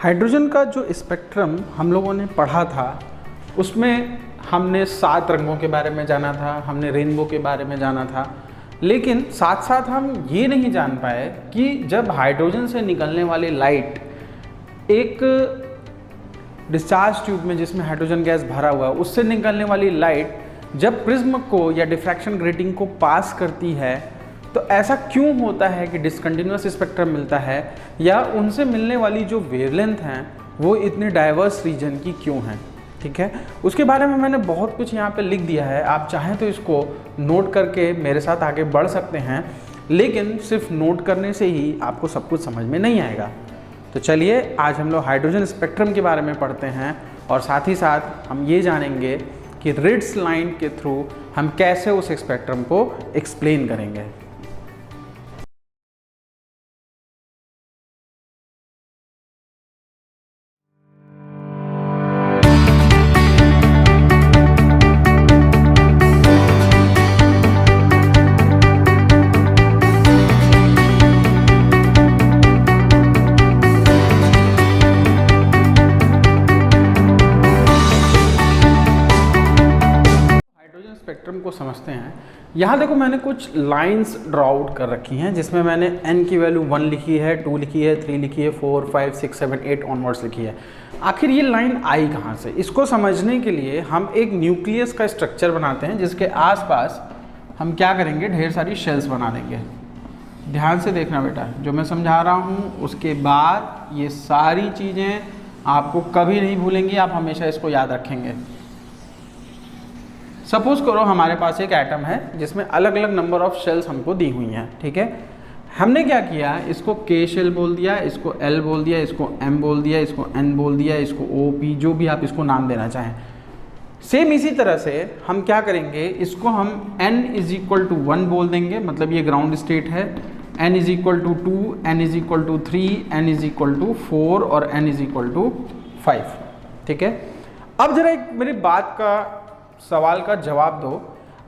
Hydrogen का जो spectrum हम लोगों ने पढ़ा था उसमें हमने 7 रंगों के बारे में जाना था, हमने रेनबो के बारे में जाना था, लेकिन साथ साथ हम ये नहीं जान पाए कि जब हाइड्रोजन से निकलने वाली लाइट एक डिस्चार्ज ट्यूब में जिसमें हाइड्रोजन गैस भरा हुआ है उससे निकलने वाली लाइट जब प्रिज्म को या डिफ्रैक्शन ग्रेटिंग को पास करती है तो ऐसा क्यों होता है कि डिसकंटिन्यूअस स्पेक्ट्रम मिलता है, या उनसे मिलने वाली जो वेवलेंथ हैं वो इतनी डाइवर्स रीजन की क्यों हैं। ठीक है, उसके बारे में मैंने बहुत कुछ यहाँ पे लिख दिया है। आप चाहें तो इसको नोट करके मेरे साथ आगे बढ़ सकते हैं, लेकिन सिर्फ नोट करने से ही आपको सब कुछ समझ में नहीं आएगा। तो चलिए आज हम लोग हाइड्रोजन स्पेक्ट्रम के बारे में पढ़ते हैं और साथ ही साथ हम ये जानेंगे कि रिट्ज लाइन के थ्रू हम कैसे उस स्पेक्ट्रम को एक्सप्लेन करेंगे। स्पेक्ट्रम को समझते हैं। यहाँ देखो मैंने कुछ लाइंस ड्रॉ आउट कर रखी हैं जिसमें मैंने n की वैल्यू 1 लिखी है, 2 लिखी है, 3 लिखी है, 4, 5, 6, 7, 8 ऑनवर्ड्स लिखी है। आखिर ये लाइन आई कहाँ से? इसको समझने के लिए हम एक न्यूक्लियस का स्ट्रक्चर बनाते हैं जिसके आसपास हम क्या करेंगे, ढेर सारी शेल्स बना देंगे। ध्यान से देखना बेटा, जो मैं समझा रहा हूँ उसके बाद ये सारी चीज़ें आपको कभी नहीं भूलेंगी, आप हमेशा इसको याद रखेंगे। सपोज करो हमारे पास एक एटम है जिसमें अलग अलग नंबर ऑफ शेल्स हमको दी हुई हैं। ठीक है, हमने क्या किया, इसको K शेल बोल दिया, इसको L बोल दिया, इसको M बोल दिया, इसको N बोल दिया, इसको O P, जो भी आप इसको नाम देना चाहें। सेम इसी तरह से हम क्या करेंगे, इसको हम N = 1 बोल देंगे, मतलब ये ग्राउंड स्टेट है। N = 2, N = 3, N = 4 और N = 5। ठीक है, अब जरा एक मेरी बात का सवाल का जवाब दो।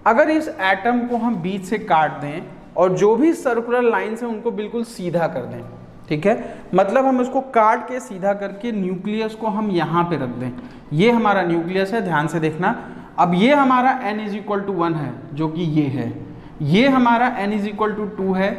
अगर इस एटम को हम बीच से काट दें और जो भी सर्कुलर लाइंस हैं उनको बिल्कुल सीधा कर दें, ठीक है, मतलब हम इसको काट के सीधा करके न्यूक्लियस को हम यहाँ पे रख दें। ये हमारा न्यूक्लियस है, ध्यान से देखना। अब ये हमारा N = 1 है जो कि ये है, ये हमारा N = 2 है,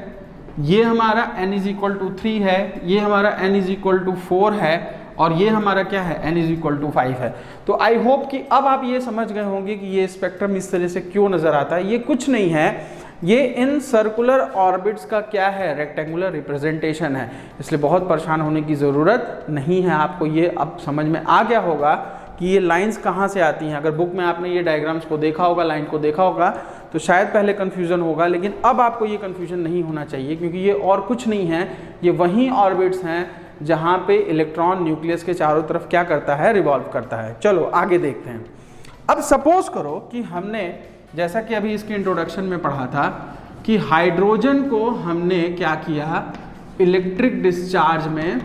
ये हमारा N = 3 है, ये हमारा N = 4 है और ये हमारा क्या है, N = 5 है। तो आई होप कि अब आप ये समझ गए होंगे कि ये स्पेक्ट्रम इस तरह से क्यों नज़र आता है। ये कुछ नहीं है, ये इन सर्कुलर ऑर्बिट्स का क्या है, रेक्टेंगुलर रिप्रेजेंटेशन है, इसलिए बहुत परेशान होने की ज़रूरत नहीं है। आपको ये अब समझ में आ गया होगा कि ये लाइंस कहाँ से आती हैं। अगर बुक में आपने ये डायग्राम्स को देखा होगा, लाइन को देखा होगा, तो शायद पहले कन्फ्यूज़न होगा, लेकिन अब आपको ये कन्फ्यूज़न नहीं होना चाहिए, क्योंकि ये और कुछ नहीं है, ये वही ऑर्बिट्स हैं जहाँ पे इलेक्ट्रॉन न्यूक्लियस के चारों तरफ क्या करता है, रिवॉल्व करता है। चलो आगे देखते हैं। अब सपोज करो कि हमने, जैसा कि अभी इसके इंट्रोडक्शन में पढ़ा था, कि हाइड्रोजन को हमने क्या किया, इलेक्ट्रिक डिस्चार्ज में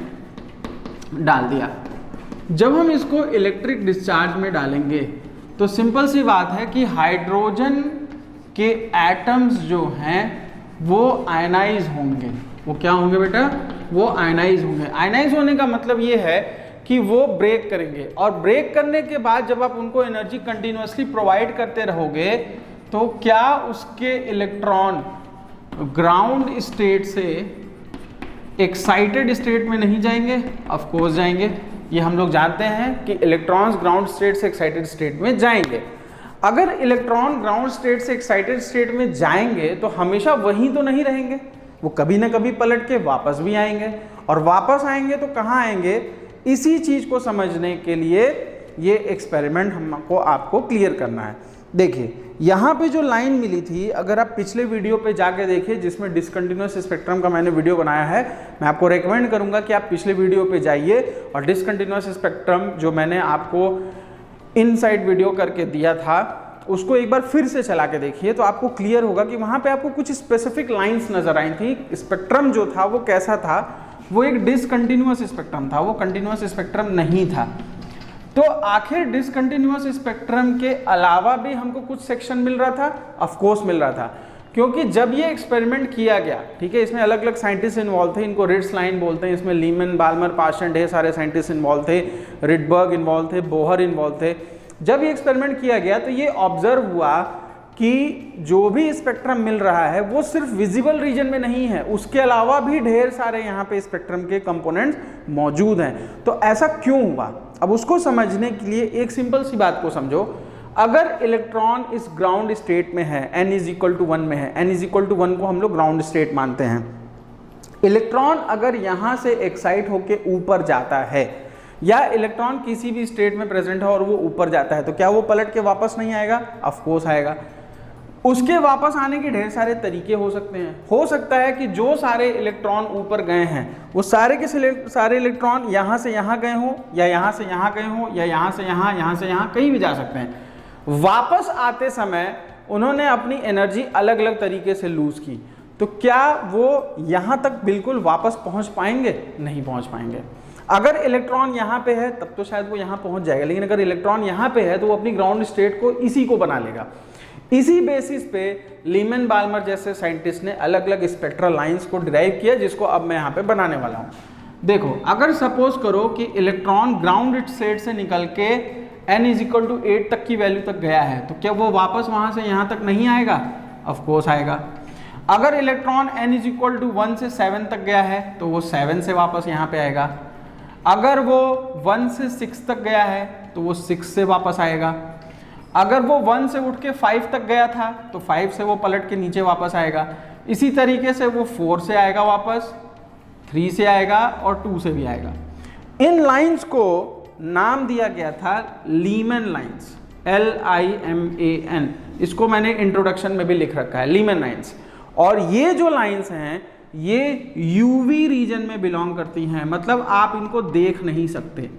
डाल दिया। जब हम इसको इलेक्ट्रिक डिस्चार्ज में डालेंगे तो सिंपल सी बात है कि हाइड्रोजन के एटम्स जो हैं वो आयनाइज होंगे। वो क्या होंगे बेटा, वो आयनाइज होंगे। आयनाइज होने का मतलब ये है कि वो ब्रेक करेंगे, और ब्रेक करने के बाद जब आप उनको एनर्जी कंटिन्यूअसली प्रोवाइड करते रहोगे तो क्या उसके इलेक्ट्रॉन ग्राउंड स्टेट से एक्साइटेड स्टेट में नहीं जाएंगे? ऑफ कोर्स जाएंगे। ये हम लोग जानते हैं कि इलेक्ट्रॉन्स ग्राउंड स्टेट से एक्साइटेड स्टेट में जाएंगे। अगर इलेक्ट्रॉन ग्राउंड स्टेट से एक्साइटेड स्टेट में जाएंगे तो हमेशा वहीं तो नहीं रहेंगे, वो कभी ना कभी पलट के वापस भी आएंगे, और वापस आएंगे तो कहाँ आएंगे? इसी चीज़ को समझने के लिए ये एक्सपेरिमेंट हमको आपको क्लियर करना है। देखिए यहाँ पे जो लाइन मिली थी, अगर आप पिछले वीडियो पे जाके देखिए जिसमें डिसकंटिन्यूअस स्पेक्ट्रम का मैंने वीडियो बनाया है, मैं आपको रेकमेंड करूँगा कि आप पिछले वीडियो पे जाइए और डिसकंटिन्यूअस स्पेक्ट्रम जो मैंने आपको इनसाइड वीडियो करके दिया था उसको एक बार फिर से चला के देखिए, तो आपको क्लियर होगा कि वहाँ पे आपको कुछ स्पेसिफिक लाइंस नज़र आई थी। स्पेक्ट्रम जो था वो कैसा था, वो एक डिसकंटिन्यूअस स्पेक्ट्रम था, वो कंटिन्यूअस स्पेक्ट्रम नहीं था। तो आखिर डिसकंटिन्यूअस स्पेक्ट्रम के अलावा भी हमको कुछ सेक्शन मिल रहा था, ऑफ कोर्स मिल रहा था। क्योंकि जब ये एक्सपेरिमेंट किया गया, ठीक है, इसमें अलग अलग साइंटिस्ट इन्वॉल्व थे, इनको रिट्स लाइन बोलते हैं, इसमें लीमन, बाल्मर, पार्शन, ढेर सारे साइंटिस्ट इन्वॉल्व थे, रिडबर्ग इन्वॉल्व थे, बोहर इन्वॉल्व थे। जब ये एक्सपेरिमेंट किया गया तो ये ऑब्जर्व हुआ कि जो भी स्पेक्ट्रम मिल रहा है वो सिर्फ विजिबल रीजन में नहीं है, उसके अलावा भी ढेर सारे यहाँ पे स्पेक्ट्रम के कंपोनेंट्स मौजूद हैं। तो ऐसा क्यों हुआ, अब उसको समझने के लिए एक सिंपल सी बात को समझो। अगर इलेक्ट्रॉन इस ग्राउंड स्टेट में है, n इज इक्वल टू 1 में है, n इज इक्वल टू 1 को हम लोग ग्राउंड स्टेट मानते हैं। इलेक्ट्रॉन अगर यहाँ से एक्साइट होके ऊपर जाता है या इलेक्ट्रॉन किसी भी स्टेट में प्रेजेंट है और वो ऊपर जाता है, तो क्या वो पलट के वापस नहीं आएगा? ऑफ कोर्स आएगा। उसके वापस आने के ढेर सारे तरीके हो सकते हैं। हो सकता है कि जो सारे इलेक्ट्रॉन ऊपर गए हैं वो सारे के सारे इलेक्ट्रॉन यहाँ से यहाँ गए हों, या यहाँ से यहाँ गए हों, या यहाँ से यहाँ कहीं भी जा सकते हैं। वापस आते समय उन्होंने अपनी एनर्जी अलग अलग तरीके से लूज की, तो क्या वो यहाँ तक बिल्कुल वापस पहुँच पाएंगे? नहीं पहुँच पाएंगे। अगर इलेक्ट्रॉन यहाँ पे है तब तो शायद वो यहाँ पहुँच जाएगा, लेकिन अगर इलेक्ट्रॉन यहाँ पे है तो वो अपनी ग्राउंड स्टेट को इसी को बना लेगा। इसी बेसिस पे लीमन, बाल्मर जैसे साइंटिस्ट ने अलग अलग स्पेक्ट्रल लाइंस को डिराइव किया, जिसको अब मैं यहाँ पे बनाने वाला हूँ। देखो, अगर सपोज करो कि इलेक्ट्रॉन ग्राउंड स्टेट से निकल के n इज इक्वल टू 8 तक की वैल्यू तक गया है, तो क्या वो वापस वहाँ से यहाँ तक नहीं आएगा? ऑफ कोर्स आएगा। अगर electron n is equal to 1 से 7 तक गया है तो वो 7 से वापस यहाँ पे आएगा। अगर वो 1 से 6 तक गया है तो वो 6 से वापस आएगा। अगर वो 1 से उठ के 5 तक गया था तो 5 से वो पलट के नीचे वापस आएगा। इसी तरीके से वो 4 से आएगा वापस, 3 से आएगा और 2 से भी आएगा। इन लाइंस को नाम दिया गया था लीमन लाइंस, LIMAN। इसको मैंने इंट्रोडक्शन में भी लिख रखा है, लीमन लाइंस। और ये जो लाइंस हैं ये यूवी रीजन में बिलोंग करती हैं, मतलब आप इनको देख नहीं सकते,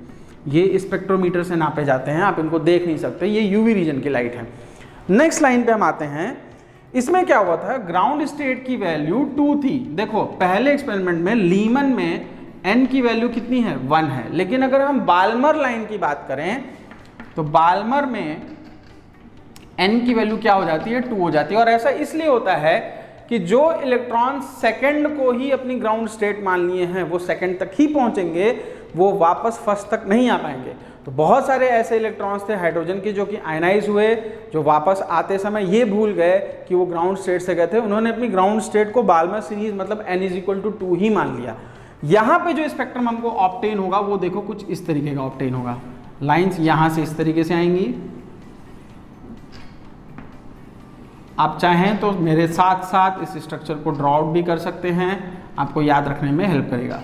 ये स्पेक्ट्रोमीटर से नापे जाते हैं, आप इनको देख नहीं सकते, ये यूवी रीजन की लाइट है। नेक्स्ट लाइन पे हम आते हैं। इसमें क्या हुआ था, ग्राउंड स्टेट की वैल्यू 2 थी। देखो, पहले एक्सपेरिमेंट में लीमन में n की वैल्यू कितनी है? 1 है। लेकिन अगर हम बाल्मर लाइन की बात करें तो बाल्मर में n की वैल्यू क्या हो जाती है? 2 हो जाती है। और ऐसा इसलिए होता है कि जो इलेक्ट्रॉन सेकंड को ही अपनी ग्राउंड स्टेट मान लिए हैं वो सेकंड तक ही पहुंचेंगे, वो वापस फर्स्ट तक नहीं आ पाएंगे। तो बहुत सारे ऐसे इलेक्ट्रॉन्स थे हाइड्रोजन के जो कि आयनाइज हुए, जो वापस आते समय ये भूल गए कि वो ग्राउंड स्टेट से गए थे, उन्होंने अपनी ग्राउंड स्टेट को बाल्मर सीरीज मतलब n इज इक्वल टू 2 ही मान लिया। यहाँ पे जो स्पेक्ट्रम हमको ऑब्टेन होगा वो देखो कुछ इस तरीके का ऑब्टेन होगा। लाइंस यहाँ से इस तरीके से आएंगी। आप चाहें तो मेरे साथ साथ इस स्ट्रक्चर को ड्रॉ आउट भी कर सकते हैं, आपको याद रखने में हेल्प करेगा।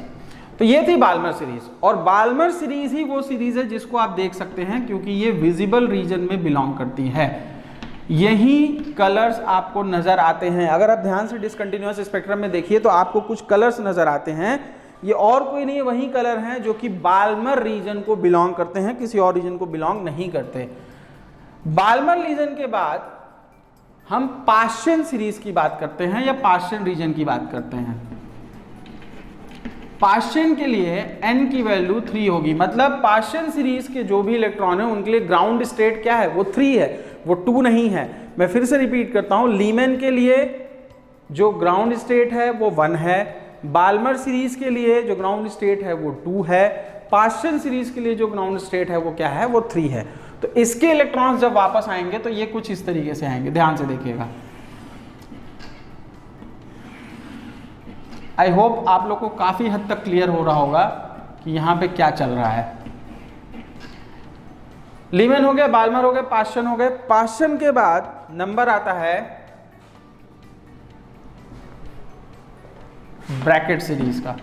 तो ये थी बाल्मर सीरीज, और बाल्मर सीरीज ही वो सीरीज है जिसको आप देख सकते हैं क्योंकि ये विजिबल रीजन में बिलोंग करती है। यही कलर्स आपको नजर आते हैं। अगर आप ध्यान से डिसकंटिन्यूअस स्पेक्ट्रम में देखिए तो आपको कुछ कलर्स नजर आते हैं। ये और कोई नहीं, वही कलर हैं जो कि बाल्मर रीजन को बिलोंग करते हैं, किसी और रीजन को बिलोंग नहीं करते। बाल्मर रीजन के बाद हम पार्शियन सीरीज की बात करते हैं या पार्शियन रीजन की बात करते हैं। पार्शियन के लिए n की वैल्यू 3 होगी, मतलब पार्शियन सीरीज के जो भी इलेक्ट्रॉन है उनके लिए ग्राउंड स्टेट क्या है? वो 3 है, वो 2 नहीं है। मैं फिर से रिपीट करता हूं, लीमन के लिए जो ग्राउंड स्टेट है वो 1 है, बाल्मर सीरीज के लिए जो ग्राउंड स्टेट है वो 2 है, पार्शियन सीरीज के लिए जो ग्राउंड स्टेट है वो क्या है? वो 3 है। तो इसके इलेक्ट्रॉन्स जब वापस आएंगे तो ये कुछ इस तरीके से आएंगे, ध्यान से देखिएगा। आई होप आप लोग को काफी हद तक क्लियर हो रहा होगा कि यहां पे क्या चल रहा है। लीमन हो गए, बाल्मर हो गए, पार्शियन हो गए। पार्शियन के बाद नंबर आता है ब्रैकेट सीरीज का।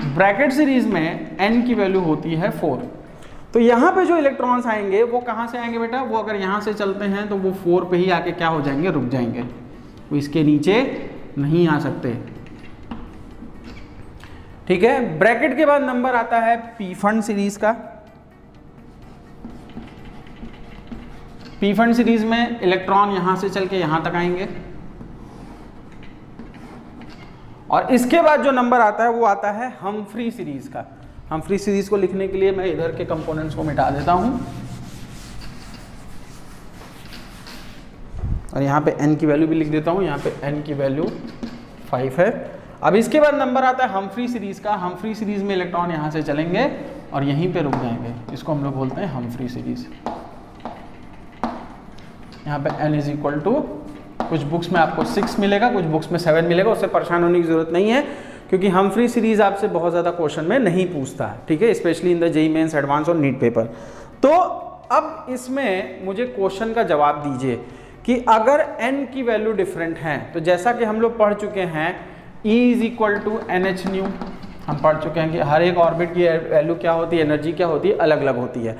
ब्रैकेट सीरीज में n की वैल्यू होती है 4। तो यहां पे जो इलेक्ट्रॉन्स आएंगे वो कहां से आएंगे बेटा? वो अगर यहां से चलते हैं तो वो 4 पे ही आके क्या हो जाएंगे? रुक जाएंगे, वो इसके नीचे नहीं आ सकते। ठीक है। ब्रैकेट के बाद नंबर आता है पी फंड सीरीज का। पी फंड सीरीज में इलेक्ट्रॉन यहां से चल के यहां तक आएंगे, और इसके बाद जो नंबर आता है वो आता है हम्फ्री सीरीज का। हम्फ्री सीरीज को लिखने के लिए मैं इधर के कंपोनेंट्स को मिटा देता हूं। और यहाँ पे n की वैल्यू भी लिख देता हूँ, यहाँ पे n की वैल्यू 5 है। अब इसके बाद नंबर आता है हम्फ्री सीरीज़ का। हम्फ्री सीरीज़ में इलेक्ट्रॉन यहाँ से चलेंगे और यहीं पे रुक जाएंगे, इसको हम लोग बोलते हैं हम्फ्री सीरीज़। यहाँ पे n इज इक्वल टू, कुछ बुक्स में आपको 6 मिलेगा, कुछ बुक्स में 7 मिलेगा, उससे परेशान होने की ज़रूरत नहीं है क्योंकि हम्फ्री सीरीज़ आपसे बहुत ज़्यादा क्वेश्चन में नहीं पूछता है, ठीक है, specially in the JEE mains advance और नीट पेपर। तो अब इसमें मुझे क्वेश्चन का जवाब दीजिए कि अगर n की वैल्यू डिफरेंट है, तो जैसा कि हम लोग पढ़ चुके हैं E is equal to NH nu, हम पढ़ चुके हैं कि हर एक ऑर्बिट की वैल्यू क्या होती है, एनर्जी क्या होती है, अलग अलग होती है।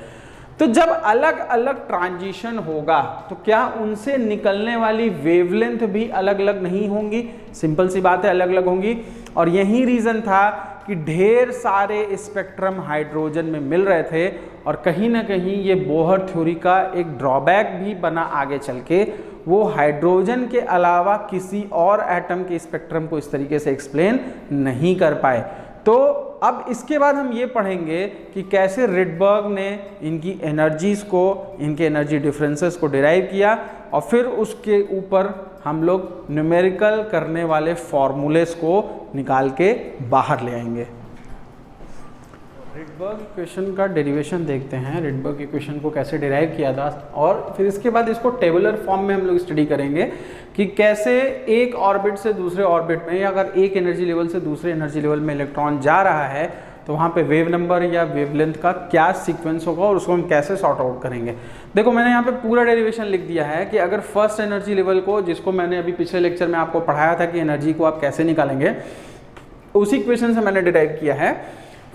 तो जब अलग अलग ट्रांजिशन होगा तो क्या उनसे निकलने वाली वेवलेंथ भी अलग अलग नहीं होंगी? सिंपल सी बात है, अलग अलग होंगी। और यही रीज़न था कि ढेर सारे स्पेक्ट्रम हाइड्रोजन में मिल रहे थे और कहीं ना कहीं ये बोहर थ्योरी का एक ड्रॉबैक भी बना आगे चल के। वो हाइड्रोजन के अलावा किसी और एटम के स्पेक्ट्रम को इस तरीके से एक्सप्लेन नहीं कर पाए। तो अब इसके बाद हम ये पढ़ेंगे कि कैसे रिडबर्ग ने इनकी एनर्जीज को, इनके एनर्जी डिफरेंसेस को डिराइव किया और फिर उसके ऊपर हम लोग न्यूमेरिकल करने वाले फॉर्मूलेस को निकाल के बाहर ले आएंगे। रिडबर्ग इक्वेशन का डेरिवेशन देखते हैं, रिडबर्ग इक्वेशन को कैसे डिराइव किया था और फिर इसके बाद इसको टेबुलर फॉर्म में हम लोग स्टडी करेंगे कि कैसे एक ऑर्बिट से दूसरे ऑर्बिट में, या अगर एक एनर्जी लेवल से दूसरे एनर्जी लेवल में इलेक्ट्रॉन जा रहा है तो वहाँ पे वेव नंबर या वेवलेंथ का क्या सीक्वेंस होगा और उसको हम कैसे सॉर्ट आउट करेंगे। देखो मैंने यहाँ पे पूरा डेरिवेशन लिख दिया है कि अगर फर्स्ट एनर्जी लेवल को, जिसको मैंने अभी पिछले लेक्चर में आपको पढ़ाया था कि एनर्जी को आप कैसे निकालेंगे, उसी इक्वेशन से मैंने डिराइव किया है।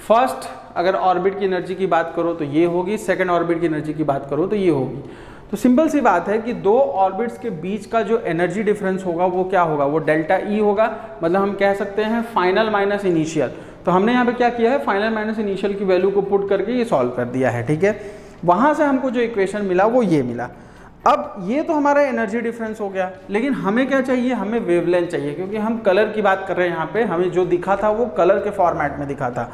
फर्स्ट अगर ऑर्बिट की एनर्जी की बात करो तो ये होगी, सेकंड ऑर्बिट की एनर्जी की बात करो तो ये होगी। तो सिंपल सी बात है कि दो ऑर्बिट्स के बीच का जो एनर्जी डिफरेंस होगा वो क्या होगा, वो डेल्टा ई होगा। मतलब हम कह सकते हैं फाइनल माइनस इनिशियल। तो हमने यहाँ पे क्या किया है, फाइनल माइनस इनिशियल की वैल्यू को पुट करके ये सॉल्व कर दिया है, ठीक है। वहाँ से हमको जो इक्वेशन मिला वो ये मिला। अब ये तो हमारा एनर्जी डिफरेंस हो गया, लेकिन हमें क्या चाहिए, हमें वेवलेंथ चाहिए, क्योंकि हम कलर की बात कर रहे हैं। यहाँ पे हमें जो दिखा था वो कलर के फॉर्मेट में दिखा था।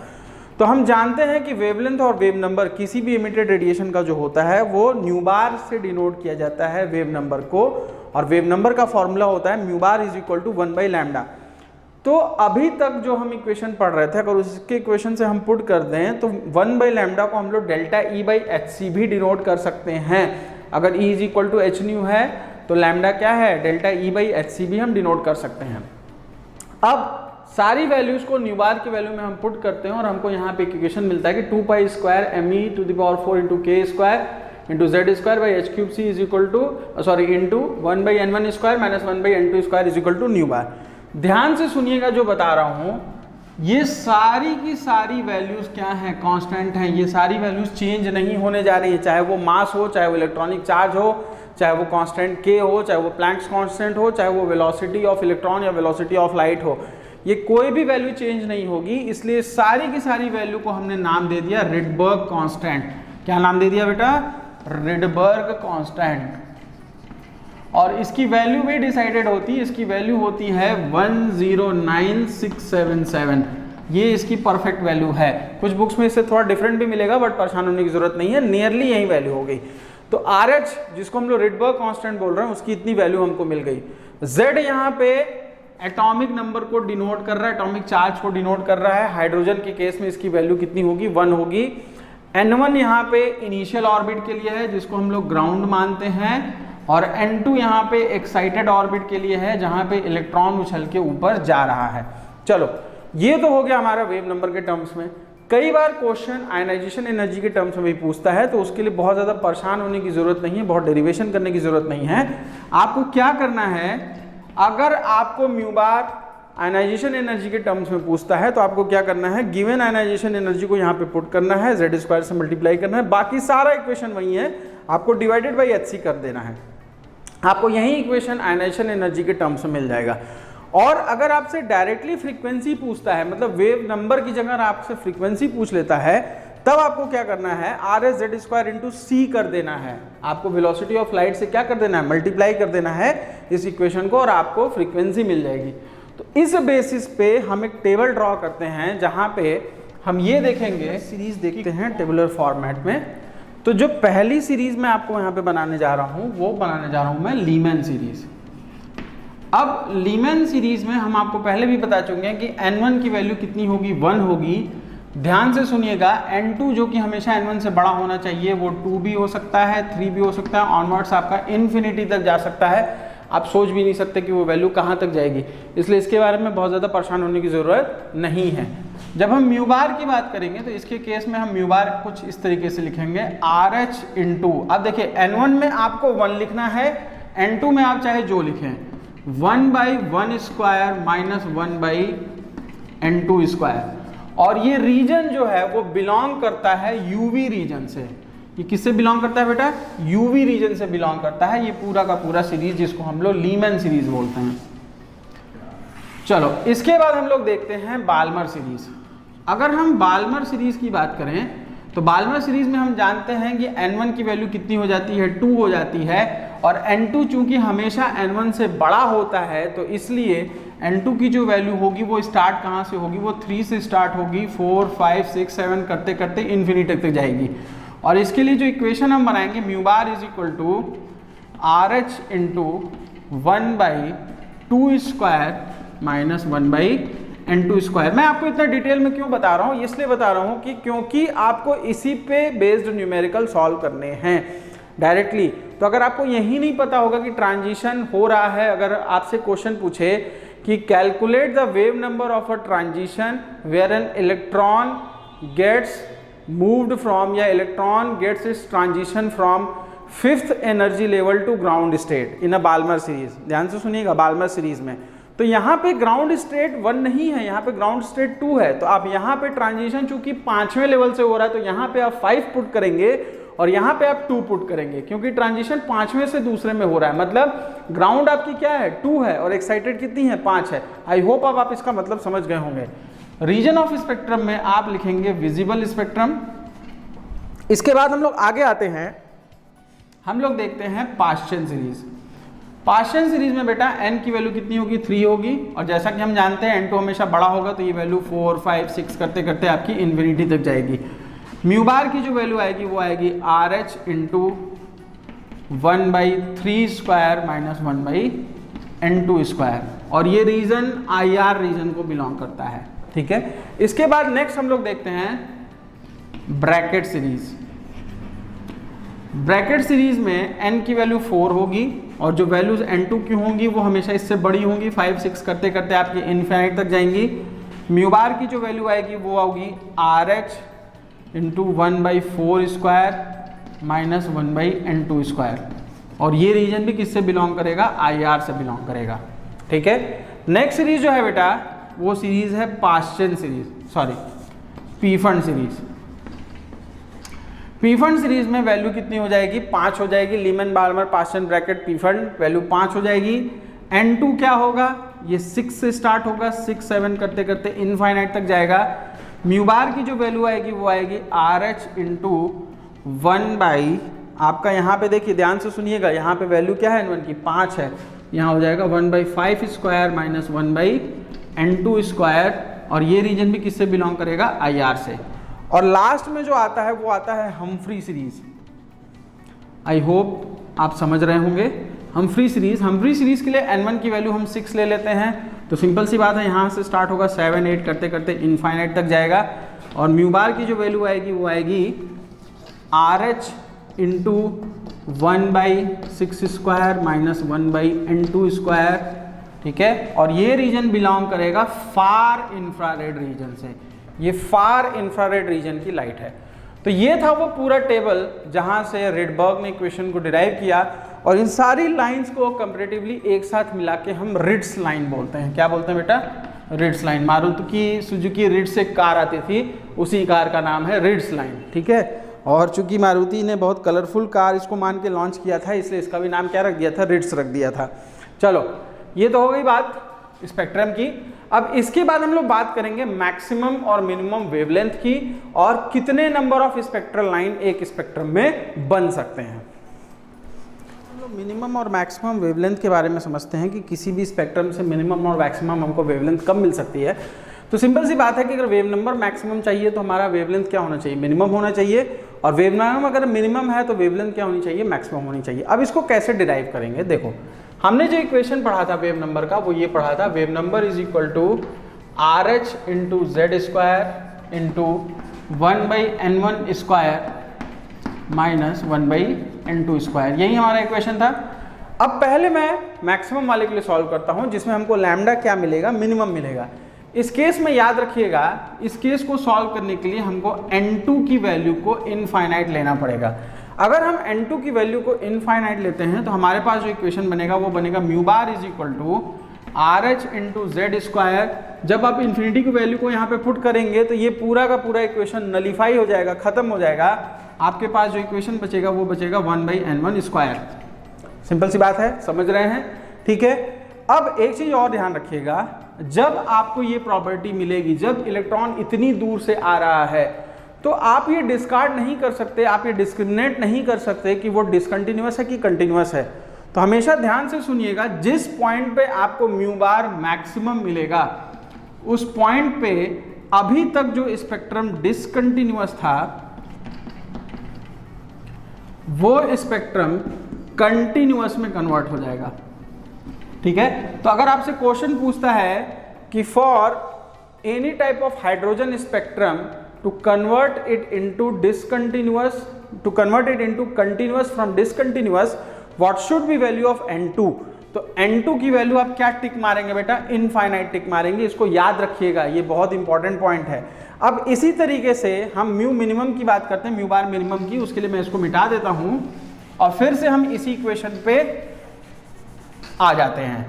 तो हम जानते हैं कि वेवलेंथ और वेव नंबर किसी भी इमिटेड रेडिएशन का जो होता है वो न्यू बार से डिनोट किया जाता है वेव नंबर को, और वेव नंबर का फॉर्मूला होता है mu bar is equal to 1 by lambda. तो अभी तक जो हम इक्वेशन पढ़ रहे थे, अगर उसके इक्वेशन से हम पुट कर दें तो 1 बाई लैम्डा को हम लोग delta E by H C भी डिनोट कर सकते हैं। अगर E is equal to H nu है तो लैम्डा क्या है, delta E by H C भी हम डिनोट कर सकते हैं। अब सारी वैल्यूज को न्यू बार की वैल्यू में हम पुट करते हैं और हमको यहाँ पे इक्वेशन मिलता है कि 2 pi square M E to the power 4 into K square into Z square by H cube C is equal to into 1 by N one square minus 1 by N two square is equal to nu bar. ध्यान से सुनिएगा जो बता रहा हूँ, ये सारी की सारी वैल्यूज क्या हैं, कांस्टेंट हैं। ये सारी वैल्यूज चेंज नहीं होने जा रही है, चाहे वो मास हो, चाहे वो इलेक्ट्रॉनिक चार्ज हो, चाहे वो कांस्टेंट के हो, चाहे वो प्लैंक्स कांस्टेंट हो, चाहे वो वेलोसिटी ऑफ इलेक्ट्रॉन या वेलोसिटी ऑफ लाइट हो, ये कोई भी वैल्यू चेंज नहीं होगी। इसलिए सारी की सारी वैल्यू को हमने नाम दे दिया रिडबर्ग कांस्टेंट। क्या नाम दे दिया बेटा, रिडबर्ग कांस्टेंट। और इसकी वैल्यू भी डिसाइडेड होती है, इसकी वैल्यू होती है 109677। ये इसकी परफेक्ट वैल्यू है। कुछ बुक्स में इससे थोड़ा डिफरेंट भी मिलेगा, बट परेशान होने की जरूरत नहीं है, नियरली यही वैल्यू हो गई। तो आर एच, जिसको हम लोग रिडबर्ग कांस्टेंट बोल रहे हैं, उसकी इतनी वैल्यू हमको मिल गई। जेड यहाँ पे एटॉमिक नंबर को डिनोट कर रहा है, एटॉमिक चार्ज को डिनोट कर रहा है। हाइड्रोजन के केस में इसकी वैल्यू कितनी होगी, 1 होगी। N1 यहाँ पे इनिशियल ऑर्बिट के लिए है, जिसको हम लोग ग्राउंड मानते हैं, और N2 यहाँ पे एक्साइटेड ऑर्बिट के लिए है, जहाँ पे इलेक्ट्रॉन उछल के ऊपर जा रहा है। चलो, ये तो हो गया हमारा वेव नंबर के टर्म्स में। कई बार क्वेश्चन आयनाइजेशन एनर्जी के टर्म्स में भी पूछता है, तो उसके लिए बहुत ज़्यादा परेशान होने की ज़रूरत नहीं है, बहुत डेरिवेशन करने की ज़रूरत नहीं है। आपको क्या करना है, अगर आपको म्यू बार आयनाइजेशन एनर्जी के टर्म्स में पूछता है तो आपको क्या करना है, गिवन आयनाइजेशन एनर्जी को यहाँ पे पुट करना है, जेड स्क्वायर से मल्टीप्लाई करना है, बाकी सारा इक्वेशन वही है, आपको डिवाइडेड बाई एच सी कर देना है। आपको यही इक्वेशन आयनाइजेशन एनर्जी के टर्म्स में मिल जाएगा। और अगर आपसे डायरेक्टली फ्रीक्वेंसी पूछता है, मतलब वेव नंबर की जगह आपसे फ्रीक्वेंसी पूछ लेता है, तब आपको क्या करना है, R S Z square into C कर देना है। आपको वेलोसिटी ऑफ लाइट से क्या कर देना है, मल्टीप्लाई कर देना है इस इक्वेशन को, और आपको फ्रीक्वेंसी मिल जाएगी। तो इस बेसिस पे हम एक टेबल ड्रॉ करते हैं, जहां पे हम ये देखेंगे, सीरीज देखते हैं टेबुलर फॉर्मेट में। तो जो पहली सीरीज मैं आपको यहाँ पे बनाने जा रहा हूँ वो बनाने जा रहा हूँ मैं लीमैन सीरीज। अब लीमैन सीरीज में हम आपको पहले भी बता चुके हैं कि n1 की वैल्यू कितनी होगी, 1 होगी। ध्यान से सुनिएगा, n2 जो कि हमेशा n1 से बड़ा होना चाहिए वो 2 भी हो सकता है, 3 भी हो सकता है, ऑनवर्ड्स आपका इन्फिनिटी तक जा सकता है। आप सोच भी नहीं सकते कि वो वैल्यू कहाँ तक जाएगी, इसलिए इसके बारे में बहुत ज़्यादा परेशान होने की ज़रूरत नहीं है। जब हम म्यू बार की बात करेंगे तो इसके केस में हम म्यू बार कुछ इस तरीके से लिखेंगे RH इंटू, अब देखिए n1 में आपको 1 लिखना है, n2 में आप चाहे जो लिखें, 1/1 स्क्वायर माइनस 1/n2 स्क्वायर। और ये रीजन जो है वो बिलोंग करता है यूवी रीजन से। ये किससे बिलोंग करता है बेटा? यूवी रीजन से बिलोंग करता है ये पूरा का पूरा सीरीज, जिसको हम लोग लीमैन सीरीज बोलते हैं। चलो इसके बाद हम लोग देखते हैं बाल्मर सीरीज। अगर हम बाल्मर सीरीज की बात करें तो बाल्मर सीरीज में हम जानते हैं कि n1 की वैल्यू कितनी हो जाती है, 2 हो जाती है, और n2 चूंकि हमेशा n1 से बड़ा होता है तो इसलिए n2 की जो वैल्यू होगी वो स्टार्ट कहाँ से होगी, वो 3 से स्टार्ट होगी, 4, 5, 6, 7 करते करते इन्फिनिटी तक जाएगी। और इसके लिए जो इक्वेशन हम बनाएंगे, mu bar is equal to RH into 1/2 square minus 1/n2 square. मैं आपको इतना डिटेल में क्यों बता रहा हूँ, इसलिए बता रहा हूँ कि क्योंकि आपको इसी पे बेस्ड न्यूमेरिकल सॉल्व करने हैं डायरेक्टली। तो अगर आपको यही नहीं पता होगा कि ट्रांजिशन हो रहा है, अगर आपसे क्वेश्चन पूछे कि calculate the wave number of a transition where an electron gets moved from, या electron gets its transition from 5th energy level to ground state in a Balmer series. ध्यान से सुनिएगा, बाल्मर सीरीज में तो यहाँ पे ग्राउंड स्टेट 1 नहीं है, यहाँ पे ग्राउंड स्टेट 2 है। तो आप यहाँ पे ट्रांजिशन चूंकि 5वें लेवल से हो रहा है तो यहाँ पे आप 5 पुट करेंगे और यहाँ पे आप 2 पुट करेंगे, क्योंकि ट्रांजिशन 5वें से दूसरे में हो रहा है। मतलब ग्राउंड आपकी क्या है, 2 है, और एक्साइटेड कितनी है, 5 है। आई होप अब आप इसका मतलब समझ गए होंगे। रीजन ऑफ स्पेक्ट्रम में आप लिखेंगे विजिबल स्पेक्ट्रम। इसके बाद हम लोग आगे आते हैं, हम लोग देखते हैं पाश्चियन सीरीज। पाश्चियन सीरीज में बेटा n की वैल्यू कितनी होगी, 3 होगी, और जैसा कि हम जानते हैं n2 हमेशा बड़ा होगा तो ये वैल्यू 4, 5, 6 करते करते आपकी इन्फिनिटी तक जाएगी। म्यू बार की जो वैल्यू आएगी वो आएगी RH into 1/3 square minus 1/n2 square, और ये रीजन IR रीजन को बिलोंग करता है। ठीक है, इसके बाद नेक्स्ट हम लोग देखते हैं ब्रैकेट सीरीज। ब्रैकेट सीरीज में n की वैल्यू 4 होगी, और जो वैल्यूज n2 की होंगी वो हमेशा इससे बड़ी होंगी, 5, 6 करते करते आपकी इन्फिनिटी तक जाएंगी। म्यू बार की जो वैल्यू आएगी वो होगी RH into 1/4 square minus 1/n2 square, और ये रीजन भी किससे बिलोंग करेगा, IR से बिलोंग करेगा। ठीक है, नेक्स्ट सीरीज जो है बेटा वो सीरीज है Paschen series, sorry Pfund series. Pfund series में वैल्यू कितनी हो जाएगी, 5 हो जाएगी। Lyman Balmer Paschen bracket Pfund value 5 हो जाएगी। n2 क्या होगा, ये 6 से स्टार्ट होगा, 6, 7 करते करते इनफाइनाइट तक जाएगा। म्यू बार की जो वैल्यू आएगी वो आएगी RH इंटू 1/ आपका यहाँ पे देखिए ध्यान से सुनिएगा, यहाँ पे वैल्यू क्या है n1 की, 5 है, यहाँ हो जाएगा 1/5 स्क्वायर माइनस 1/n2 स्क्वायर, और ये रीजन भी किससे बिलोंग करेगा, IR से। और लास्ट में जो आता है वो आता है हम्फ्री सीरीज। आई होप आप समझ रहे होंगे। हम्फ्री सीरीज के लिए n1 की वैल्यू हम 6 ले लेते हैं, तो सिंपल सी बात है, यहाँ से स्टार्ट होगा 7, 8 करते करते इनफाइनाइट तक जाएगा। और म्यू बार की जो वैल्यू आएगी वो आएगी RH into 1/6 square minus 1/n2 square. ठीक है, और ये रीजन बिलोंग करेगा फार इंफ्रारेड रीजन से, ये फार इंफ्रारेड रीजन की लाइट है। तो ये था वो पूरा टेबल जहां से रेडबर्ग ने इक्वेशन को डिराइव किया, और इन सारी लाइंस को कंपैरेटिवली एक साथ मिला के हम रिट्स लाइन बोलते हैं। क्या बोलते हैं बेटा, Ritz line. Maruti Suzuki Ritz एक कार आती थी, उसी कार का नाम है रिट्स लाइन। ठीक है, और चूंकि मारुति ने बहुत कलरफुल कार इसको मान के लॉन्च किया था, इसलिए इसका भी नाम क्या रख दिया था, रिट्स रख दिया था। चलो ये तो हो गई बात स्पेक्ट्रम की। अब इसके बाद हम लोग बात करेंगे मैक्सिमम और मिनिमम वेवलेंथ की, और कितने नंबर ऑफ स्पेक्ट्रल लाइन एक स्पेक्ट्रम में बन सकते हैं। हम लोग मिनिमम और मैक्सिमम वेवलेंथ के बारे में समझते हैं कि किसी भी स्पेक्ट्रम से मिनिमम और मैक्सिमम हमको वेवलेंथ कब मिल सकती है। तो सिंपल सी बात है कि अगर वेव नंबर मैक्सिमम चाहिए तो हमारा वेवलेंथ क्या होना चाहिए, मिनिमम होना चाहिए, और वेव नंबर अगर मिनिमम है तो वेवलेंथ क्या होनी चाहिए, मैक्सिमम होनी चाहिए। अब इसको कैसे डिराइव करेंगे, देखो हमने जो इक्वेशन पढ़ा था वेव नंबर का वो ये पढ़ा था, wave number is equal to RH into Z square into 1/n1 square minus 1/n2 square, यही हमारा इक्वेशन था। अब पहले मैं मैक्सिमम वाले के लिए सॉल्व करता हूं जिसमें हमको लैम्डा क्या मिलेगा, मिनिमम मिलेगा। इस केस में याद रखिएगा, इस केस को सॉल्व करने के लिए हमको n2 की वैल्यू को इनफाइनाइट लेना पड़ेगा। अगर हम n2 की वैल्यू को इनफाइनाइट लेते हैं तो हमारे पास जो इक्वेशन बनेगा वो बनेगा mu bar is equal to RH into Z square. जब आप इन्फिनिटी की वैल्यू को यहाँ पे पुट करेंगे तो ये पूरा का पूरा इक्वेशन नलीफाई हो जाएगा, खत्म हो जाएगा। आपके पास जो इक्वेशन बचेगा वो बचेगा 1/n1 स्क्वायर। सिंपल सी बात है, समझ रहे हैं, ठीक है। अब एक चीज और ध्यान रखिएगा, जब आपको ये प्रॉपर्टी मिलेगी, जब इलेक्ट्रॉन इतनी दूर से आ रहा है तो आप ये डिस्कार्ड नहीं कर सकते, आप ये डिस्क्रिमिनेट नहीं कर सकते कि वो डिसकंटिन्यूअस है कि कंटिन्यूअस है। तो हमेशा ध्यान से सुनिएगा, जिस पॉइंट पे आपको म्यू बार मैक्सिमम मिलेगा उस पॉइंट पे अभी तक जो स्पेक्ट्रम डिसकंटिन्यूअस था वो स्पेक्ट्रम कंटिन्यूअस में कन्वर्ट हो जाएगा, ठीक है। तो अगर आपसे क्वेश्चन पूछता है कि for any type of hydrogen spectrum to convert it into discontinuous, to convert it into continuous from discontinuous, what should be value of n2। तो n2 की वैल्यू आप क्या टिक मारेंगे बेटा, इनफाइनाइट टिक मारेंगे, इसको याद रखिएगा, ये बहुत इंपॉर्टेंट पॉइंट है। अब इसी तरीके से हम म्यू मिनिमम की बात करते हैं, म्यू बार मिनिमम की, उसके लिए मैं इसको मिटा देता हूं और फिर से हम इसी इक्वेशन पे आ जाते हैं।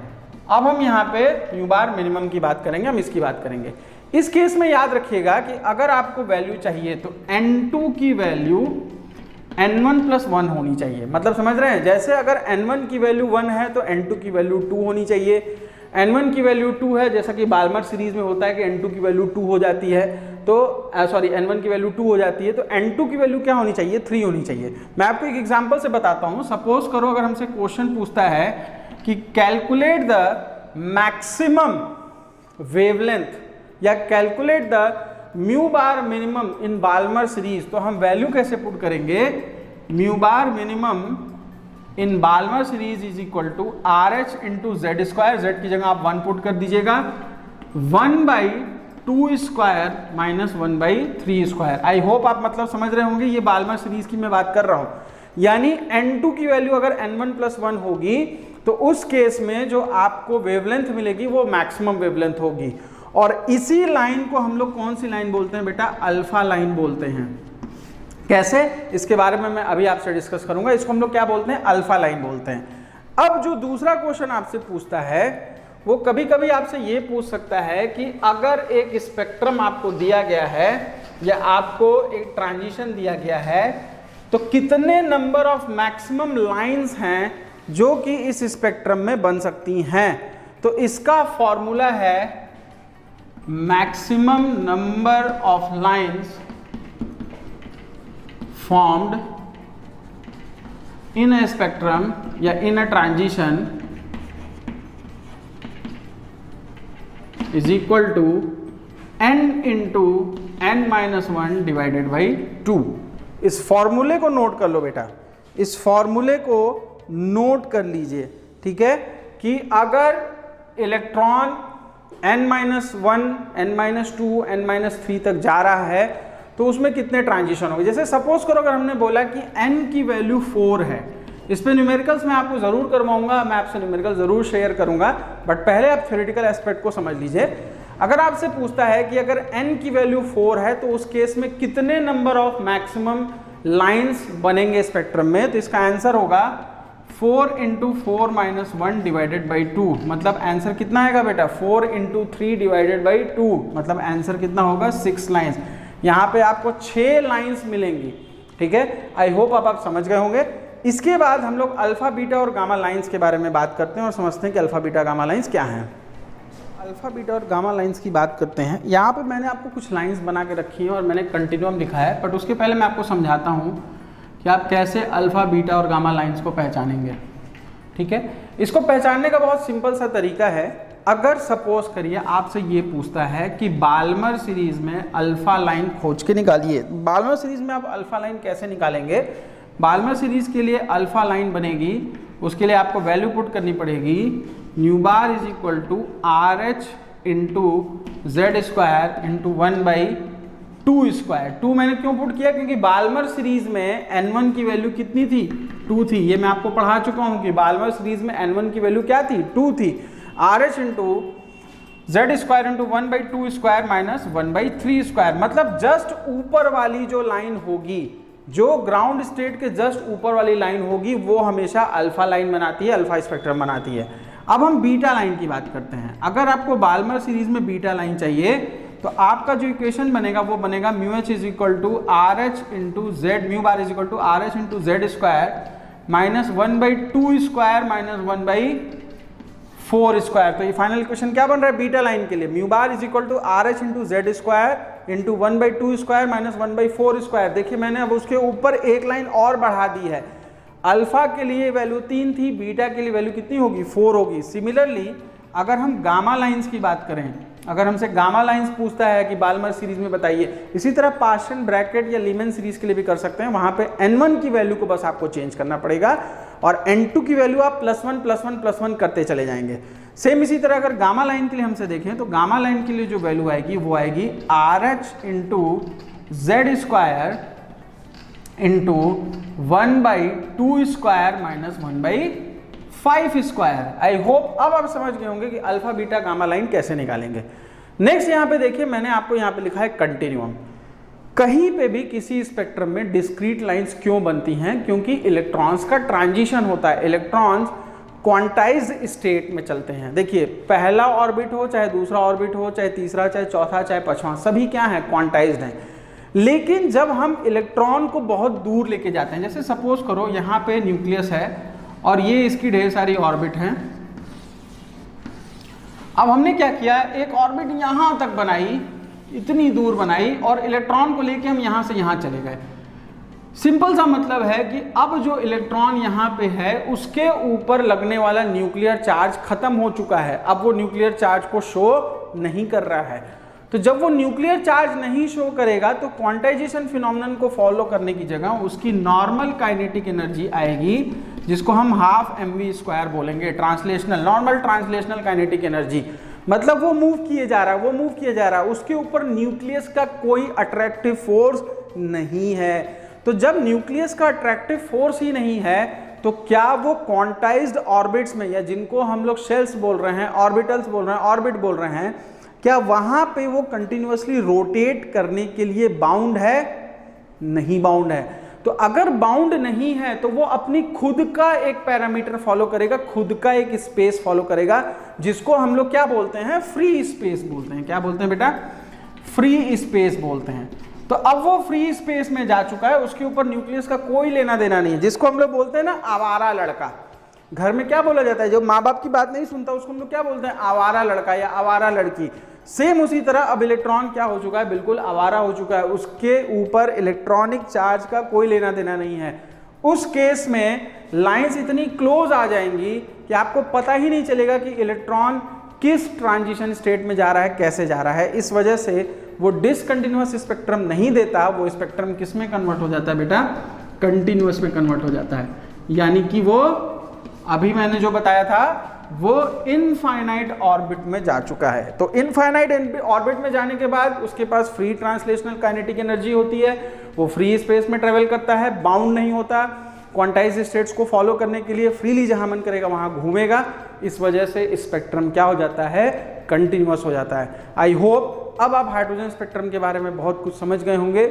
अब हम यहाँ पे म्यू बार मिनिमम की बात करेंगे, हम इसकी बात करेंगे। इस केस में याद रखिएगा कि अगर आपको वैल्यू चाहिए तो n2 की वैल्यू n1 प्लस 1 होनी चाहिए। मतलब समझ रहे हैं, जैसे अगर n1 की वैल्यू 1 है तो n2 की वैल्यू 2 होनी चाहिए, n1 की वैल्यू 2 है, जैसा कि बाल्मर सीरीज में होता है कि n2 की वैल्यू 2 हो जाती है, तो सॉरी n1 की वैल्यू 2 हो जाती है, तो n2 की वैल्यू क्या होनी चाहिए, 3 होनी चाहिए। मैं आपको एक एग्जांपल से बताता हूं। सपोज करो अगर हमसे क्वेश्चन पूछता है कि कैलकुलेट द मैक्सिमम वेवलेंथ या calculate the mu bar minimum in Balmer series, तो हम वैल्यू कैसे पुट करेंगे, mu bar minimum in Balmer series is equal to RH into Z square, Z की जगह आप 1 पुट कर दीजिएगा, 1/2 square minus 1/3 square. I hope आप मतलब समझ रहे होंगे, ये बाल्मर सीरीज की मैं बात कर रहा हूं। यानी n2 की वैल्यू अगर n1 प्लस 1 होगी तो उस केस में जो आपको वेवलेंथ मिलेगी वो मैक्सिमम वेवलेंथ होगी। और इसी लाइन को हम लोग कौन सी लाइन बोलते हैं बेटा, अल्फा लाइन बोलते हैं। कैसे, इसके बारे में मैं अभी आपसे डिस्कस करूंगा। इसको हम लोग क्या बोलते हैं, अल्फा लाइन बोलते हैं। अब जो दूसरा क्वेश्चन आपसे पूछता है वो कभी कभी आपसे ये पूछ सकता है कि अगर एक स्पेक्ट्रम आपको दिया गया है या आपको एक ट्रांजिशन दिया गया है तो कितने नंबर ऑफ मैक्सिमम लाइंस हैं जो कि इस स्पेक्ट्रम में बन सकती हैं। तो इसका फॉर्मूला है maximum number of lines formed in a spectrum या in a transition is equal to n into n-1 divided by 2। इस फॉर्मूले को नोट कर लो बेटा, इस फॉर्मूले को नोट कर लीजिए, ठीक है, कि अगर इलेक्ट्रॉन n-1, n-2, n-3 तक जा रहा है तो उसमें कितने ट्रांजिशन होंगे। जैसे सपोज करो अगर हमने बोला कि n की वैल्यू 4 है, इस पे न्यूमेरिकल्स मैं आपको जरूर करवाऊंगा, मैं आपसे न्यूमेरिकल जरूर शेयर करूंगा, बट पहले आप थ्योरेटिकल एस्पेक्ट को समझ लीजिए। अगर आपसे पूछता है कि अगर n की वैल्यू 4 है तो उस केस में कितने नंबर ऑफ मैक्सिमम लाइंस बनेंगे स्पेक्ट्रम में, तो इसका आंसर होगा 4 इंटू 4 माइनस 1 डिवाइडेड बाई 2। मतलब आंसर कितना आएगा बेटा, 4 इंटू 3 डिवाइडेड बाई 2, मतलब आंसर कितना होगा, 6 लाइंस। यहाँ पे आपको 6 लाइंस मिलेंगी, ठीक है। आई होप आप समझ गए होंगे। इसके बाद हम लोग अल्फा बीटा और गामा लाइंस के बारे में बात करते हैं और समझते हैं कि अल्फा बीटा गामा लाइंस क्या हैं। अल्फा बीटा और गामा लाइंस की बात करते हैं। यहाँ पे मैंने आपको कुछ लाइंस बना के रखी हैं और मैंने कंटिन्यूम लिखा है, बट उसके पहले मैं आपको समझाता हूँ कि आप कैसे अल्फा बीटा और गामा लाइंस को पहचानेंगे, ठीक है। इसको पहचानने का बहुत सिंपल सा तरीका है। अगर सपोज करिए आपसे ये पूछता है कि बाल्मर सीरीज में अल्फा लाइन खोज के निकालिए, बाल्मर सीरीज में आप अल्फा लाइन कैसे निकालेंगे? बाल्मर सीरीज के लिए अल्फा लाइन बनेगी, उसके लिए आपको वैल्यू पुट करनी पड़ेगी nu bar is equal to R H into Z square into 1/2 square. 2 मैंने क्यों पुट किया? क्योंकि बाल्मर सीरीज में n1 की वैल्यू कितनी थी? 2 थी। ये मैं आपको पढ़ा चुका हूं कि बाल्मर सीरीज में n1 की वैल्यू क्या थी? 2 थी। Are H into Z square into 1/2 square minus 1/3 square, मतलब जस्ट ऊपर वाली जो लाइन होगी, जो ग्राउंड स्टेट के जस्ट ऊपर वाली लाइन होगी, वो हमेशा अल्फा लाइन बनाती है, अल्फा स्पेक्ट्रम बनाती है। अब हम बीटा लाइन की बात करते हैं। अगर आपको बाल्मर सीरीज में बीटा लाइन चाहिए तो आपका जो इक्वेशन बनेगा वो बनेगा mu H is equal to R H into Z, mu bar is equal to R H into Z square minus 1/2 square minus 1/4 square. तो ये फाइनल इक्वेशन क्या बन रहा है बीटा लाइन के लिए? Mu bar is equal to R H into Z square into 1/2 square minus 1/4 square. देखिए मैंने अब उसके ऊपर एक लाइन और बढ़ा दी है। अल्फा के लिए वैल्यू 3 थी, बीटा के लिए वैल्यू कितनी होगी? 4 होगी। सिमिलरली अगर हम गामा लाइंस की बात करें, अगर हमसे गामा लाइंस पूछता है कि बाल्मर सीरीज में बताइए, इसी तरह पार्शियल ब्रैकेट या लीमन सीरीज के लिए भी कर सकते हैं। वहां पे n1 की वैल्यू को बस आपको चेंज करना पड़ेगा और n2 की वैल्यू आप +1 करते चले जाएंगे। सेम इसी तरह अगर गामा लाइन के लिए हमसे देखें तो गामा लाइन के लिए जो वैल्यू आएगी वो आएगी are H into Z square into 1/2 square minus 1/5 square. I hope अब आप समझ गए होंगे कि अल्फा बीटा गामा लाइन कैसे निकालेंगे। नेक्स्ट यहाँ पे देखिए मैंने आपको यहाँ पे लिखा है कंटिन्यूम। कहीं पे भी किसी स्पेक्ट्रम में डिस्क्रीट लाइंस क्यों बनती हैं? क्योंकि इलेक्ट्रॉन्स का ट्रांजिशन होता है, इलेक्ट्रॉन्स क्वांटाइज्ड स्टेट में चलते हैं। देखिए पहला ऑर्बिट हो, चाहे दूसरा ऑर्बिट हो, चाहे तीसरा, चाहे चौथा, चाहे पांचवा, सभी क्या है? क्वांटाइज्ड हैं। लेकिन जब हम इलेक्ट्रॉन को बहुत दूर लेके जाते हैं, जैसे सपोज करो यहाँ पे न्यूक्लियस है और ये इसकी ढेर सारी ऑर्बिट हैं। अब हमने क्या किया, एक ऑर्बिट यहाँ तक बनाई, इतनी दूर बनाई और इलेक्ट्रॉन को लेके हम यहाँ से यहाँ चले गए। सिंपल सा मतलब है कि अब जो इलेक्ट्रॉन यहाँ पे है उसके ऊपर लगने वाला न्यूक्लियर चार्ज खत्म हो चुका है। अब वो न्यूक्लियर चार्ज को शो नहीं कर रहा है। तो जब वो न्यूक्लियर चार्ज नहीं शो करेगा तो क्वांटाइजेशन फिनोमेनन को फॉलो करने की जगह उसकी नॉर्मल काइनेटिक एनर्जी आएगी, जिसको हम ½mv² बोलेंगे, translational, normal translational kinetic energy. मतलब वो मूव किए जा रहा है, वो मूव किए जा रहा है, उसके ऊपर न्यूक्लियस का कोई अट्रैक्टिव फोर्स नहीं है। तो जब न्यूक्लियस का अट्रैक्टिव फोर्स ही नहीं है तो क्या वो क्वांटाइज्ड ऑर्बिट्स में, या जिनको हम लोग शेल्स बोल रहे हैं, ऑर्बिटल्स बोल रहे हैं, ऑर्बिट बोल रहे हैं, क्या वहां पे वो कंटिन्यूअसली रोटेट करने के लिए बाउंड है? नहीं बाउंड है। तो अगर बाउंड नहीं है तो वो अपनी खुद का एक पैरामीटर फॉलो करेगा, खुद का एक स्पेस फॉलो करेगा, जिसको हम लोग क्या बोलते हैं? फ्री स्पेस बोलते हैं। क्या बोलते हैं बेटा? फ्री स्पेस बोलते हैं। तो अब वो फ्री स्पेस में जा चुका है, उसके ऊपर न्यूक्लियस का कोई लेना देना नहीं है, जिसको हम लोग बोलते हैं ना आवारा लड़का। घर में क्या बोला जाता है? जो माँ बाप की बात नहीं सुनता उसको हम लोग क्या बोलते हैं? आवारा लड़का या आवारा लड़की। सेम उसी तरह अब इलेक्ट्रॉन क्या हो चुका है? बिल्कुल आवारा हो चुका है, उसके ऊपर इलेक्ट्रॉनिक चार्ज का कोई लेना देना नहीं है। उस केस में लाइंस इतनी क्लोज आ जाएंगी कि आपको पता ही नहीं चलेगा कि इलेक्ट्रॉन किस ट्रांजिशन स्टेट में जा रहा है, कैसे जा रहा है। इस वजह से वो डिसकंटिन्यूअस स्पेक्ट्रम नहीं देता, वो स्पेक्ट्रम किस में कन्वर्ट हो जाता है बेटा? कंटिन्यूअस में कन्वर्ट हो जाता है। यानी कि वो अभी मैंने जो बताया था वो इनफाइनाइट ऑर्बिट में जा चुका है। तो इनफाइनाइट ऑर्बिट में जाने के बाद उसके पास फ्री ट्रांसलेशनल काइनेटिक एनर्जी होती है, वो फ्री स्पेस में ट्रेवल करता है, बाउंड नहीं होता, क्वांटाइज स्टेट्स को फॉलो करने के लिए फ्रीली जहां मन करेगा वहां घूमेगा। इस वजह से स्पेक्ट्रम क्या हो जाता है? कंटिन्यूअस हो जाता है। आई होप अब आप हाइड्रोजन स्पेक्ट्रम के बारे में बहुत कुछ समझ गए होंगे।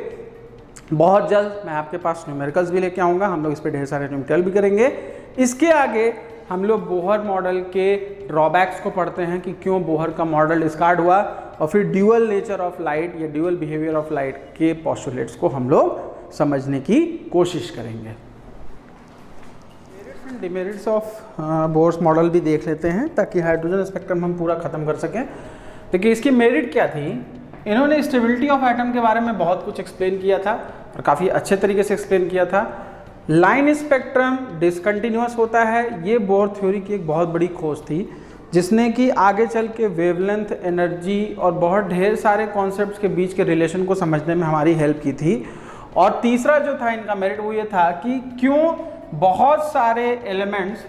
बहुत जल्द मैं आपके पास न्यूमेरिकल्स भी लेके आऊँगा, हम लोग इस पर ढेर सारे न्यूमेरिकल भी करेंगे। इसके आगे हम लोग बोहर मॉडल के ड्रॉबैक्स को पढ़ते हैं कि क्यों बोहर का मॉडल डिस्कार्ड हुआ, और फिर ड्यूअल नेचर ऑफ लाइट या ड्यूअल बिहेवियर ऑफ लाइट के पोस्टुलेट्स को हम लोग समझने की कोशिश करेंगे। Merits and demerits of Bohr's model भी देख लेते हैं ताकि हाइड्रोजन स्पेक्ट्रम हम पूरा खत्म कर सकें। देखिए इसकी मेरिट क्या थी, इन्होंने स्टेबिलिटी ऑफ एटम के बारे में बहुत कुछ एक्सप्लेन किया था और काफ़ी अच्छे तरीके से एक्सप्लेन किया था। लाइन स्पेक्ट्रम डिसकंटिन्यूअस होता है, ये बोहर थ्योरी की एक बहुत बड़ी खोज थी। जिसने कि आगे चल के वेवलेंथ, एनर्जी और बहुत ढेर सारे कॉन्सेप्ट्स के बीच के रिलेशन को समझने में हमारी हेल्प की थी। और तीसरा जो था इनका मेरिट वो ये था कि क्यों बहुत सारे एलिमेंट्स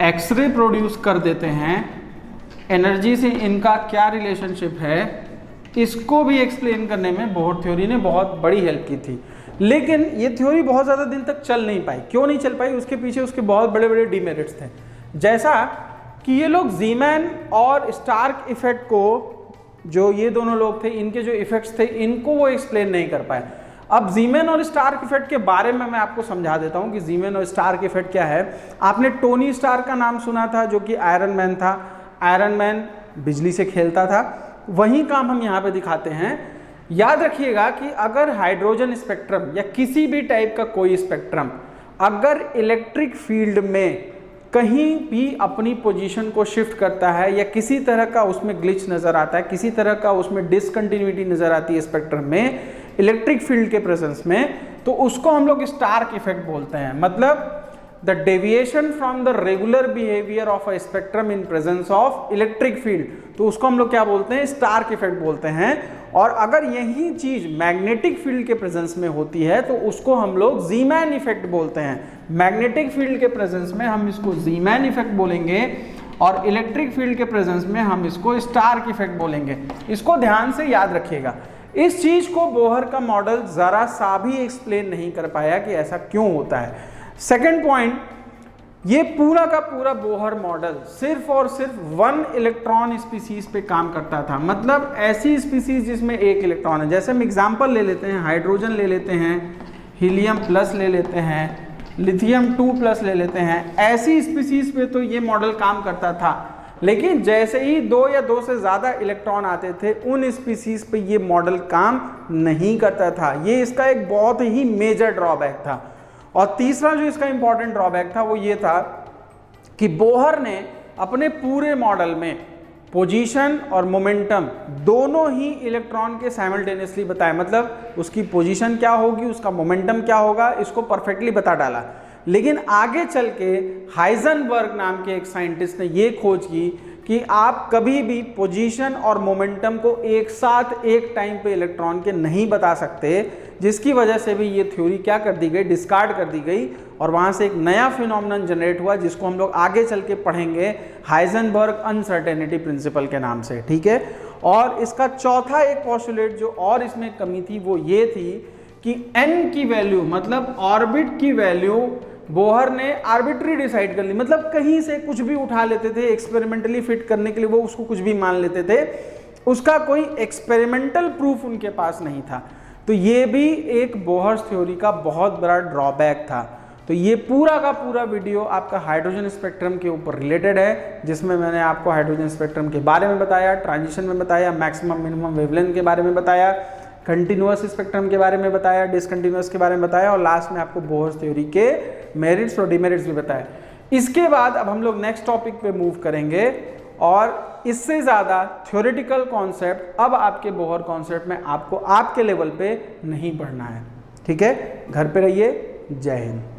एक्सरे प्रोड्यूस कर देते हैं, एनर्जी से इनका क्या रिलेशनशिप है, इसको भी एक्सप्लेन करने में बोहर थ्योरी ने बहुत बड़ी हेल्प की थी। लेकिन ये थ्योरी बहुत ज़्यादा दिन तक चल नहीं पाई। क्यों नहीं चल पाई? उसके पीछे उसके बहुत बड़े बड़े डिमेरिट्स थे, जैसा कि ये लोग ज़ीमैन और स्टार्क इफेक्ट को, जो ये दोनों लोग थे, इनके जो इफेक्ट्स थे इनको वो एक्सप्लेन नहीं कर पाए। अब ज़ीमैन और स्टार्क इफेक्ट के बारे में मैं आपको समझा देता हूँ कि ज़ीमैन और स्टार्क इफेक्ट क्या है। आपने टोनी स्टार्क का नाम सुना था, जो कि आयरन मैन था। आयरन मैन बिजली से खेलता था, वही काम हम यहाँ पे दिखाते हैं। याद रखिएगा कि अगर हाइड्रोजन स्पेक्ट्रम या किसी भी टाइप का कोई स्पेक्ट्रम अगर इलेक्ट्रिक फील्ड में कहीं भी अपनी पोजीशन को शिफ्ट करता है या किसी तरह का उसमें ग्लिच नज़र आता है, किसी तरह का उसमें डिसकंटिन्यूटी नज़र आती है स्पेक्ट्रम में इलेक्ट्रिक फील्ड के प्रेजेंस में, तो उसको हम लोग स्टार्क इफेक्ट बोलते हैं। मतलब the deviation from the regular behaviour of a spectrum in presence of electric field, तो उसको हम लोग क्या बोलते हैं? स्टार्क इफेक्ट बोलते हैं। और अगर यही चीज मैग्नेटिक फील्ड के प्रेजेंस में होती है तो उसको हम लोग ज़ीमैन इफेक्ट बोलते हैं। मैग्नेटिक फील्ड के प्रेजेंस में हम इसको ज़ीमैन इफेक्ट बोलेंगे और इलेक्ट्रिक फील्ड के प्रेजेंस में हम इसको स्टार्क इफेक्ट बोलेंगे। इसको ध्यान से याद रखिएगा। इस चीज को बोहर का मॉडल जरा सा भी एक्सप्लेन नहीं कर पाया कि ऐसा क्यों होता है। सेकेंड पॉइंट, ये पूरा का पूरा बोहर मॉडल सिर्फ और सिर्फ 1 इलेक्ट्रॉन स्पीसीज पे काम करता था। मतलब ऐसी स्पीसीज जिसमें 1 इलेक्ट्रॉन है। जैसे हम एग्जांपल ले लेते हैं, हाइड्रोजन ले लेते हैं, हीलियम प्लस ले लेते हैं, लिथियम 2+ ले लेते हैं। ऐसी स्पीसीज पे तो ये मॉडल काम करता था, लेकिन जैसे ही 2 या 2 से ज़्यादा इलेक्ट्रॉन आते थे उन स्पीसीज पे ये मॉडल काम नहीं करता था। ये इसका एक बहुत ही मेजर ड्रॉबैक था। और तीसरा जो इसका इंपॉर्टेंट ड्रॉबैक था वो ये था कि बोहर ने अपने पूरे मॉडल में पोजीशन और मोमेंटम दोनों ही इलेक्ट्रॉन के साइमल्टेनियसली बताए। मतलब उसकी पोजीशन क्या होगी, उसका मोमेंटम क्या होगा, इसको परफेक्टली बता डाला। लेकिन आगे चल के हाइजेनबर्ग नाम के एक साइंटिस्ट ने ये खोज की कि आप कभी भी पोजीशन और मोमेंटम को एक साथ एक टाइम पे इलेक्ट्रॉन के नहीं बता सकते, जिसकी वजह से भी ये थ्योरी क्या कर दी गई, डिस्कार्ड कर दी गई। और वहाँ से एक नया फिनोमेनन जनरेट हुआ जिसको हम लोग आगे चल के पढ़ेंगे हाइजेनबर्ग अनसर्टेनिटी प्रिंसिपल के नाम से, ठीक है। और इसका चौथा एक पोस्टुलेट जो और इसमें कमी थी वो ये थी कि n की वैल्यू, मतलब ऑर्बिट की वैल्यू बोहर ने आर्बिट्री डिसाइड कर ली। मतलब कहीं से कुछ भी उठा लेते थे एक्सपेरिमेंटली फिट करने के लिए, वो उसको कुछ भी मान लेते थे, उसका कोई एक्सपेरिमेंटल प्रूफ उनके पास नहीं था। तो ये भी एक बोहर थ्योरी का बहुत बड़ा ड्रॉबैक था। तो ये पूरा का पूरा वीडियो आपका हाइड्रोजन स्पेक्ट्रम के ऊपर रिलेटेड है, जिसमें मैंने आपको हाइड्रोजन स्पेक्ट्रम के बारे में बताया, ट्रांजिशन में बताया, मैक्सिमम मिनिमम वेवलेंथ के बारे में बताया, कंटिन्यूअस स्पेक्ट्रम के बारे में बताया, डिसकंटिन्यूअस के बारे में बताया, और लास्ट में आपको बोहर थ्योरी के मेरिट्स और डिमेरिट्स भी बताया। इसके बाद अब हम लोग नेक्स्ट टॉपिक पे मूव करेंगे और इससे ज़्यादा थ्योरेटिकल कॉन्सेप्ट अब आपके बोहर कॉन्सेप्ट में आपको आपके लेवल पे नहीं पढ़ना है, ठीक है। घर पे रहिए। जय हिंद।